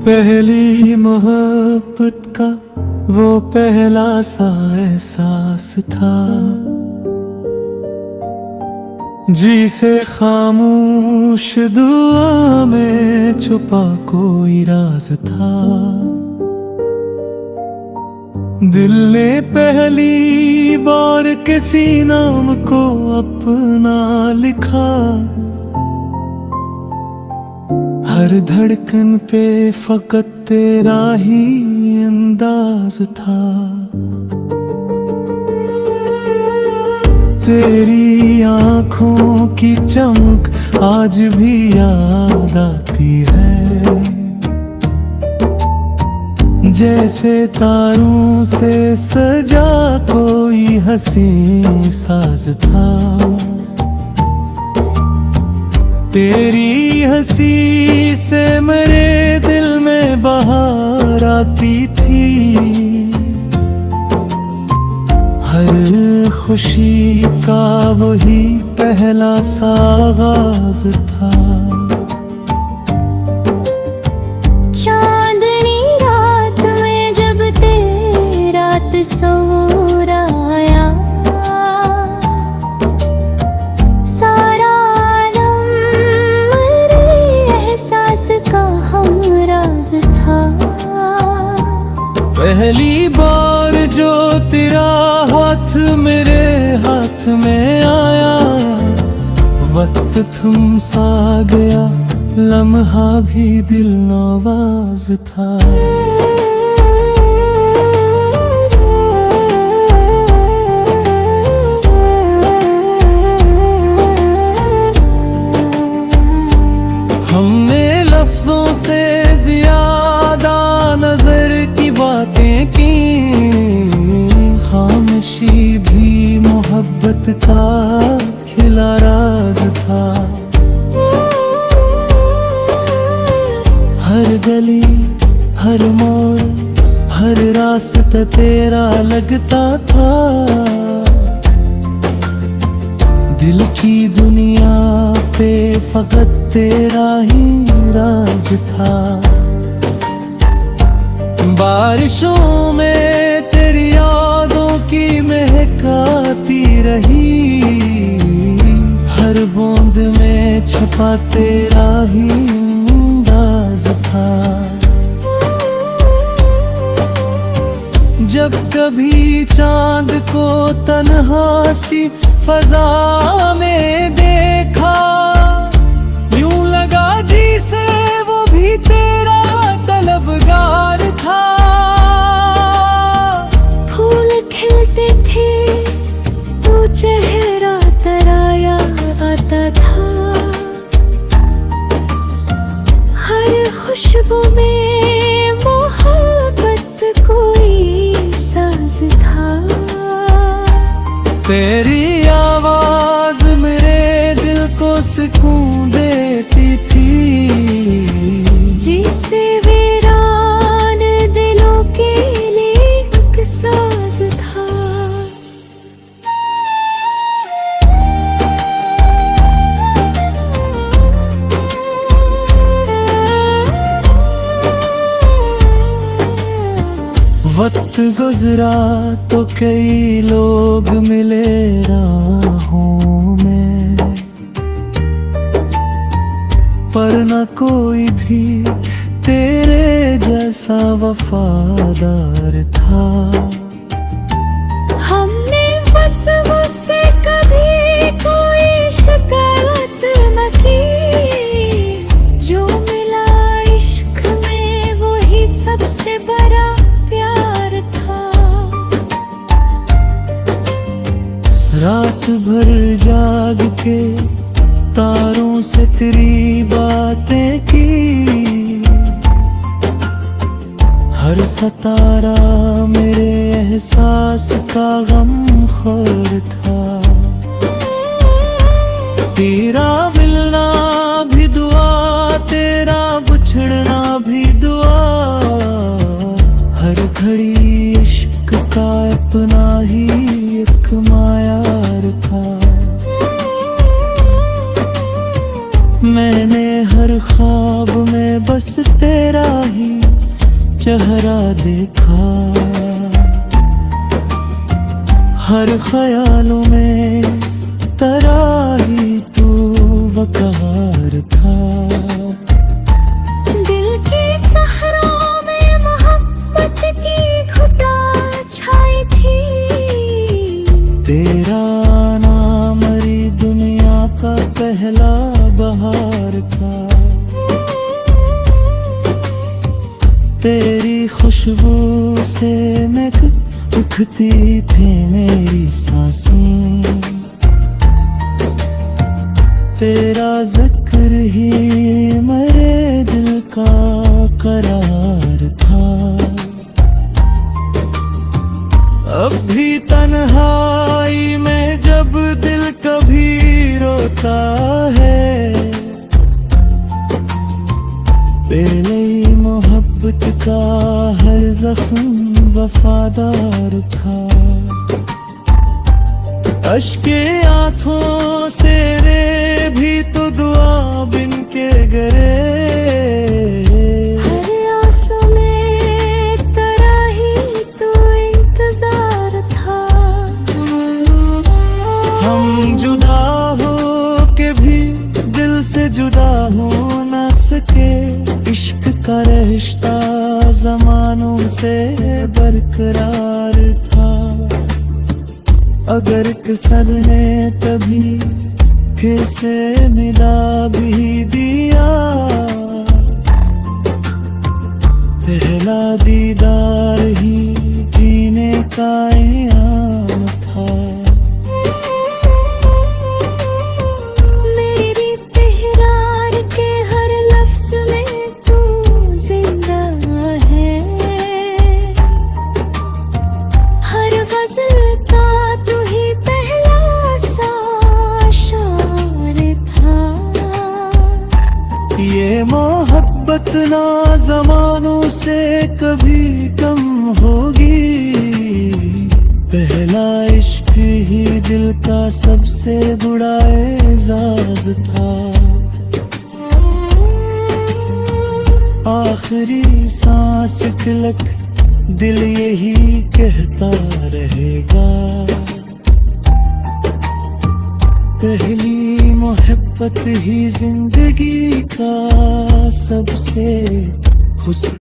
पहली मोहब्बत का वो पहला सा एहसास था, जिसे खामोश दुआ में छुपा कोई राज था। दिल ने पहली बार किसी नाम को अपना लिखा, हर धड़कन पे फकत तेरा ही अंदाज था। तेरी आंखों की चमक आज भी याद आती है, जैसे तारों से सजा कोई हंसी साज था। तेरी हंसी से मेरे दिल में बहार आती थी, हर खुशी का वही पहला सा आगाज था। चांदनी रात में जब तेरा तस्वीर आया, सारा आलम मेरे एहसास का हमराज था। पहली बार जो तेरा हाथ मेरे हाथ में आया, वक्त थम सा गया, लम्हा भी दिल नवाज था। हमने लफ्जों से ज्यादा नजर की बातें की, खामोशी भी मोहब्बत का खिला राज था। हर गली हर मोड़ हर रास्ता तेरा लगता था, दिल की दुनिया पे फकत तेरा ही राज था। बारिशों में तेरी यादों की महकाती रही, हर बूंद में छुपा तेरा ही अंदाज था। जब कभी चांद को तन्हा सी फजा में देखा, यूं लगा जिसे वो भी तेरा तलबगार था। फूल खिलते थे तो चेहरा तराया आता था, हर खुशबू में मोहब्बत कोई साज था। तेरी आवाज मेरे दिल को सुकून देती थी, जिसे वीरान दिलों के लिए एक साज था। वक्त गुजरा तो कई लोग मिले राहों में, पर न कोई भी तेरे जैसा वफादार था। हमने बस मुझसे कभी कोई शिकायत न की, जो मिला इश्क में वही सबसे बड़ा प्यार था। रात भर जाग के तारों से तेरी बातें की, हर सितारा मेरे एहसास का गमखोर था। तेरा मिलना भी दुआ, तेरा बिछड़ना भी दुआ, हर घड़ी इश्क का अपना ही एक मायार था। मैंने हर ख्वाब में बस तेरा ही चेहरा देखा, हर ख्यालों में तेरा ही तू वक़ार था। दिल के सहराओं में मोहब्बत की घुटा छाई थी, तेरा नाम मेरी दुनिया का पहला बहार था। तेरी खुशबू से महक उठती थी मेरी सांसें, तेरा जिक्र ही मेरे दिल का करार था। अब भी तन्हाई में जब दिल कभी रोता है, पहले ही मोहब्बत का हर जख्म वफादार था। अश्के आंखों से रे भी तो दुआ बिन के गिरे, हर आंसू में तेरा ही तो इंतजार था। हम जुदा हो के भी दिल से जुदा हो न सके, इश्क का रिश्ता ज़मानों से बरकरार था। अगर किस्मत ने कभी फिर से मिला भी दिया, पहला दीदार ही जीने का इनाम था। मेरी तहरार के हर लफ्ज में तू जिंदा है, हर गज़ल का तू ही पहला सा शार था। ये मोहब्बत ना ज़मानों से कभी कम होगी, पहला इश्क ही दिल का सबसे बड़ा एजाज था। आखिरी सांस तिलक दिल यही कहता रहेगा, पहली मोहब्बत ही जिंदगी का सबसे हुस्न